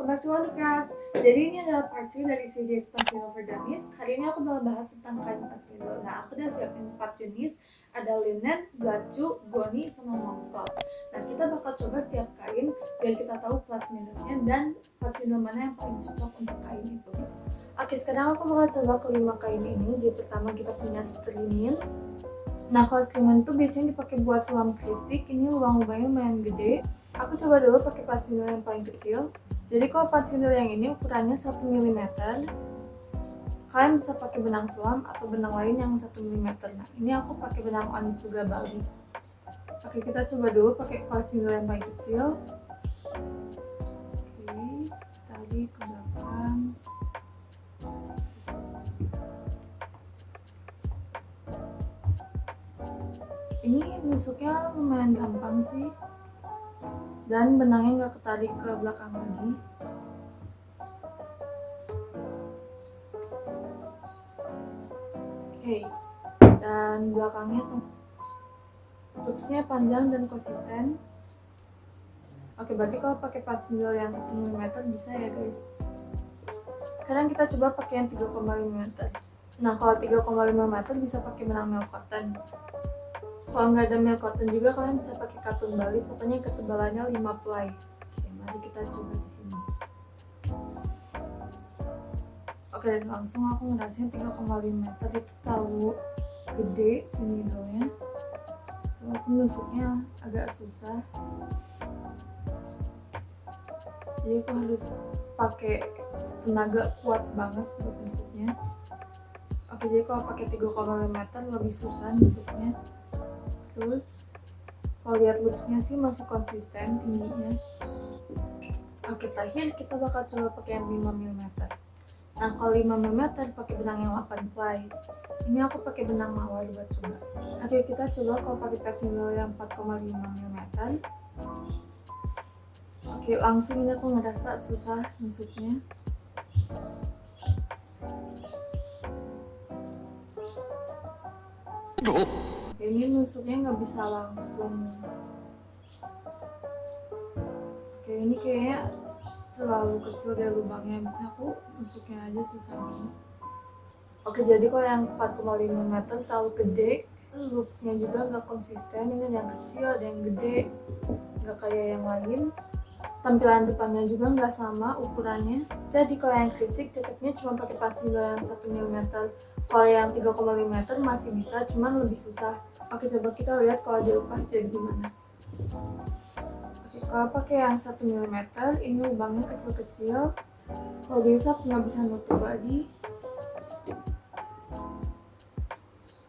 welcome back to Wondercrafts. Jadi ini adalah part 2 dari series Pansino for Dummies. Hari ini aku bakal bahas tentang kain pansino. Nah, aku udah siapin 4 jenis. Ada linen, baju, goni, sama monster. Nah, kita bakal coba setiap kain biar kita tahu plus minusnya dan pansino mana yang paling cocok untuk kain itu. Oke, sekarang aku bakal coba kelima kain ini. Jadi pertama kita punya strimin. Nah, kalau strimin itu biasanya dipakai buat sulam kristik. Ini lubang-lubangnya lumayan gede. Aku coba dulu pakai plat sindel yang paling kecil. Jadi kalau plat sindel yang ini ukurannya 1 mm. Kalian bisa pakai benang sulam atau benang lain yang 1 mm. Nah, ini aku pakai benang Onitsuga Bali. Oke, kita coba dulu pakai plat sindel yang paling kecil. Oke, tadi ke belakang. Ini nusuknya lumayan gampang sih. Dan benangnya nggak ketarik ke belakang lagi. Oke, dan belakangnya loopsnya panjang dan konsisten. Oke, berarti kalau pakai plat sindel yang 1 mm bisa ya guys. Sekarang kita coba pakai yang 3,5 mm. Nah, kalau 3,5 mm bisa pakai benang milk cotton. Kalau nggak ada milk cotton juga kalian bisa pakai katun Bali, pokoknya ketebalannya 5 ply. Oke, mari kita coba di sini. Oke, langsung aku ngerasain 3,5 meter itu terlalu gede si needle-nya. Walaupun nusuknya agak susah. Jadi aku harus pakai tenaga kuat banget buat nusuknya. Oke, jadi kalau pakai 3,5 meter lebih susah nusuknya. Terus kalau lihat loopsnya sih masih konsisten tingginya. Oke, terakhir kita bakal coba pakai yang 5 mm. Nah, kalau 5 mm pakai benang yang 8 ply. Ini aku pakai benang mawar buat coba. Oke, kita coba kalau pakai plat sindel yang 4,5 mm. Oke, langsung ini aku ngerasa susah nusuknya. Oke, ini nusuknya nggak bisa langsung. Oke, ini kayaknya terlalu kecil dia lubangnya, bisa aku nusuknya aja susah banget. Oke, jadi kalau yang 4,5 meter terlalu gede, loopsnya juga nggak konsisten. Ini ada yang kecil, ada yang gede, nggak kayak yang lain. Tampilan depannya juga nggak sama ukurannya. Jadi kalau yang kristik cocoknya cuma pakai plat sindel yang 1 mm. Kalau yang 3,5 meter masih bisa, cuman lebih susah. Oke, coba kita lihat kalau dilepas jadi gimana. Oke, kalau pakai yang 1 mm, ini lubangnya kecil-kecil. Kalau diusap nggak bisa nutup lagi.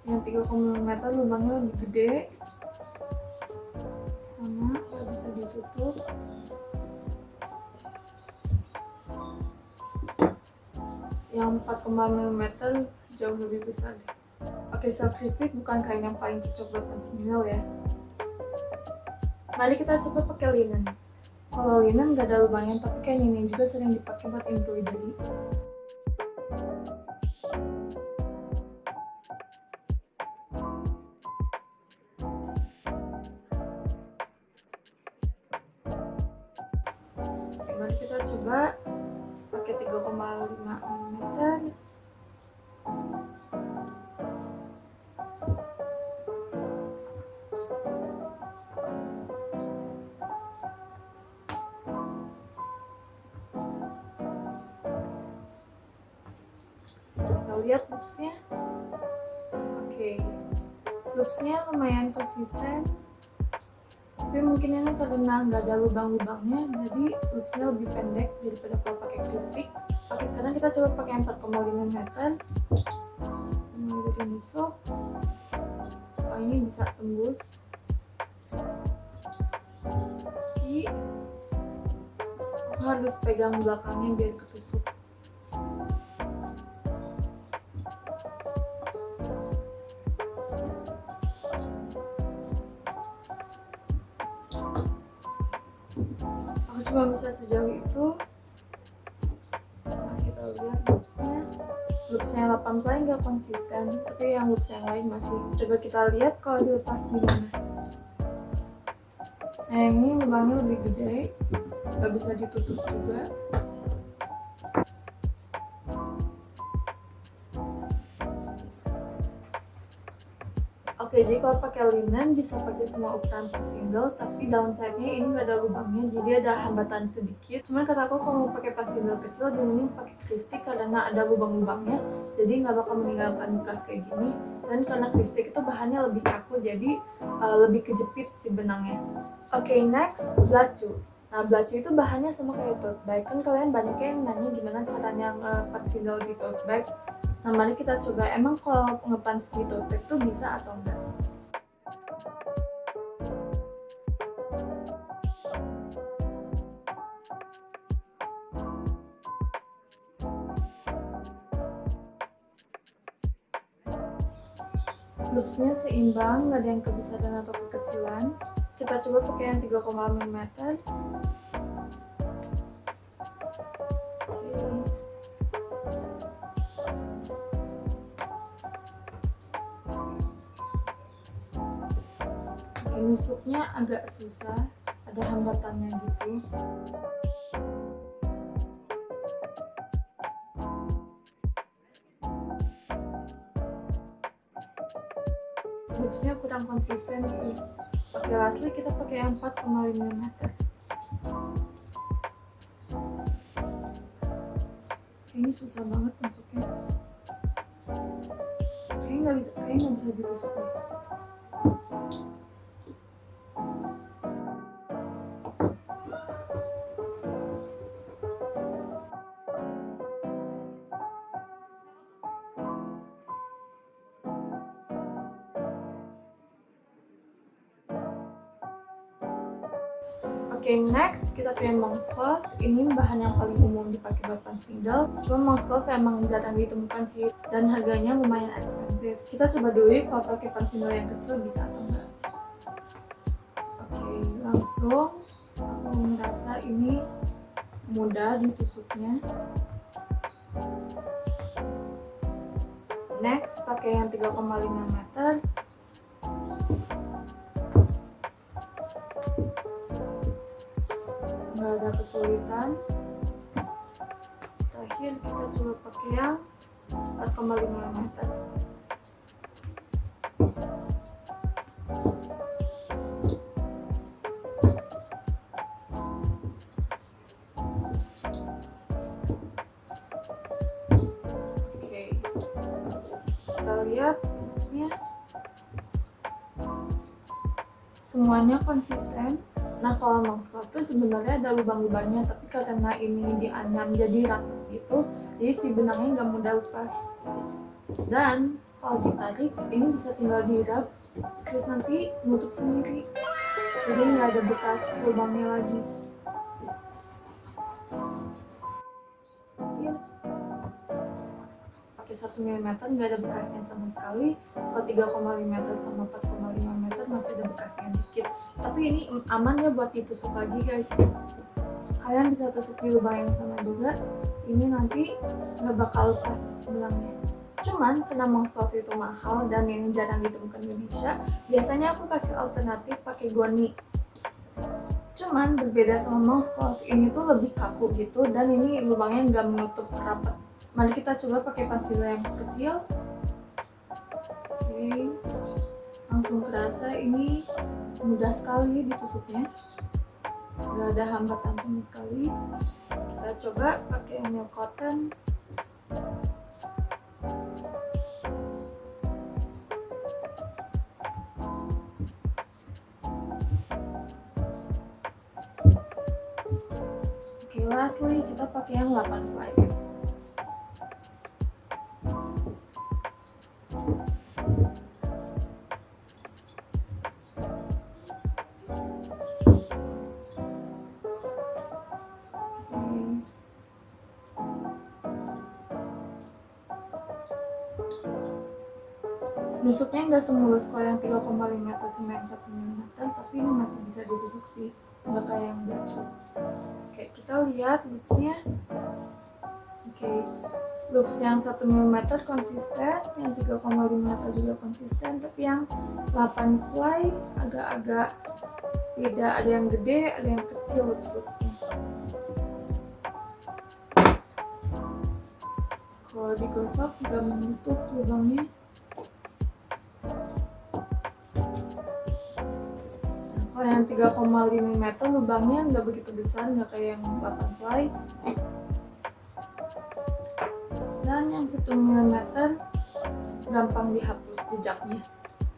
Yang 3,5 meter lubangnya lebih gede. Sama, nggak bisa ditutup. Yang 4,5 mm jauh lebih besar. Oke, soft kristik bukan kain yang paling cocok buat pansino ya. Mari kita coba pakai linen. Kalau linen nggak ada lubangnya, tapi kain ini juga sering dipakai buat embroidery. Oke, mari kita coba pakai 3,5 mm. Kita lihat loopsnya. Oke, loopsnya lumayan konsisten, tapi mungkin ini karena nggak ada lubang-lubangnya, jadi loopsnya lebih pendek daripada kalau pakai kristik. Oke, sekarang kita coba pakai 4,5 meter. Mulai dari nusuk. Oh, ini bisa tembus. Tapi aku harus pegang belakangnya biar ketusuk. Aku cuma bisa sejauh itu. Nah, kita lihat loopsnya. Loopsnya 8 ply nggak konsisten, tapi yang loops yang lain masih. Coba kita lihat kalau dilepas gimana. Nah, yang ini lubangnya lebih gede, nggak bisa ditutup juga. Oke, jadi kalau pakai linen bisa pakai semua ukuran single, tapi downside-nya ini nggak ada lubangnya, jadi ada hambatan sedikit. Cuman kata aku kalau mau pakai single kecil, lebih mending pakai kristik karena ada lubang-lubangnya, jadi nggak bakal meninggalkan bekas kayak gini. Dan karena kristik itu bahannya lebih kaku, jadi lebih kejepit si benangnya. Oke, next belacu. Nah, belacu itu bahannya sama kayak tote bag. Kan kalian banyak yang nanya gimana caranya single di tote bag. Nah, mari kita coba emang kalau ngepans di tote bag tuh bisa atau enggak. Loopsnya seimbang, nggak ada yang kebesaran atau kekecilan. Kita coba pakai yang 3,5 mm. Oke, nusuknya agak susah, ada hambatannya gitu. Loopsnya kurang konsisten sih. Oke, lastly kita pakai yang 4,5 mm. Ini susah banget masuknya. Kayaknya nggak bisa ditusuk deh. Oke, next kita pakai monks cloth. Ini bahan yang paling umum dipakai buat single. Cuma monks cloth emang jarang ditemukan sih, dan harganya lumayan ekspensif. Kita coba dulu kalau pakai single yang kecil bisa atau enggak. Oke, langsung aku merasa ini mudah ditusuknya. Next pakai yang 3,5 meter. Nggak ada kesulitan. Terakhir kita coba pakai yang 4,5 meter. Oke, kita lihat loopsnya semuanya konsisten. Nah, kalau monks cloth itu sebenarnya ada lubang-lubangnya, tapi karena ini dianyam jadi rapat gitu, jadi si benangnya nggak mudah lepas. Dan kalau ditarik, ini bisa tinggal dirab, terus nanti nutup sendiri, jadi nggak ada bekas lubangnya lagi. Pakai 1 mm nggak ada bekasnya sama sekali. Kalau 3,5 meter sama 4,5 meter masih ada bekasnya dikit. Tapi ini aman ya buat ditusuk lagi guys. Kalian bisa tusuk di lubang yang sama juga. Ini nanti nggak bakal lepas benangnya. Cuman karena monks cloth itu mahal dan ini jarang ditemukan di Indonesia, biasanya aku kasih alternatif pakai goni. Cuman berbeda sama monks cloth, ini tuh lebih kaku gitu dan ini lubangnya nggak menutup rapat. Mari kita coba pakai single yang kecil. Oke, langsung kerasa ini mudah sekali ditusuknya, nggak ada hambatan sama sekali. Kita coba pakai nail cotton. Oke, lastly kita pakai yang 8 ply. Nusuknya nggak semulus kalau yang 3,5 meter sama yang 1 mm, tapi ini masih bisa ditusuk sih, nggak kayak yang belacu. Oke, kita lihat loopsnya. Oke, loops yang 1 mm konsisten, yang 3,5 meter juga konsisten, tapi yang 8 ply agak-agak beda, ada yang gede, ada yang kecil loopsnya. Kalau digosok nggak menutup lubangnya. yang 3,5 meter lubangnya nggak begitu besar, nggak kayak yang 8 ply. Dan yang 1 mm gampang dihapus jejaknya.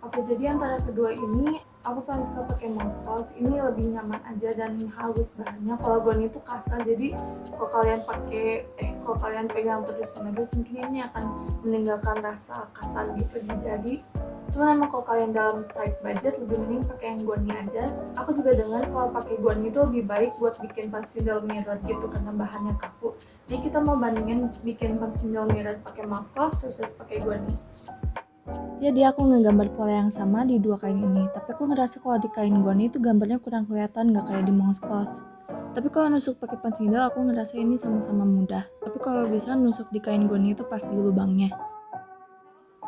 Oke, jadi antara kedua ini aku paling suka pakai Monk's. Ini lebih nyaman aja dan halus bahannya. Kalau Goni itu kasar, jadi kalau kalian pegang terus-menerus mungkin ini akan meninggalkan rasa kasar gitu di jari. Cuma emang kalau kalian dalam tight budget lebih mending pakai yang Goni aja. Aku juga dengar kalau pakai Goni itu lebih baik buat bikin concealer mirror gitu karena bahannya kaku. Jadi kita mau bandingin bikin concealer mirror pakai Monk's versus pakai Goni. Jadi aku ngegambar pola yang sama di dua kain ini, tapi aku ngerasa kalau di kain Goni itu gambarnya kurang kelihatan, nggak kayak di Monk's. Tapi kalau nusuk pakai concealer aku ngerasa ini sama-sama mudah. Tapi kalau bisa nusuk di kain Goni itu pas di lubangnya.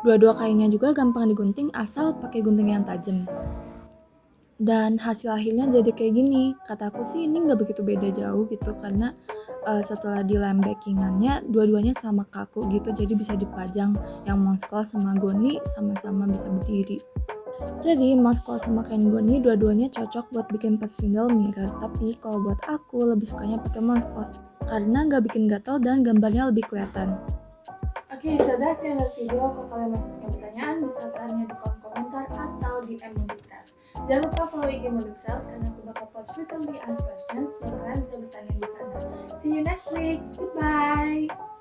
Dua-dua kainnya juga gampang digunting asal pakai gunting yang tajam. Dan hasil akhirnya jadi kayak gini. Kataku sih ini nggak begitu beda jauh gitu karena setelah dilem backingannya dua-duanya sama kaku gitu, jadi bisa dipajang. Yang Monk's sama Goni sama-sama bisa berdiri. Jadi Monk's sama kain Goni dua-duanya cocok buat bikin concealer mirror. Tapi kalau buat aku lebih sukanya pakai Monk's karena nggak bikin gatal dan gambarnya lebih kelihatan. Oke, so that's the end of video. Kalau kalian masih punya pertanyaan bisa tanya di kolom komentar atau di Modicraft. Jangan lupa follow IG Modicraft karena aku bakal post frequently asked questions dan kalian bisa bertanya di sana. See you next week. Goodbye.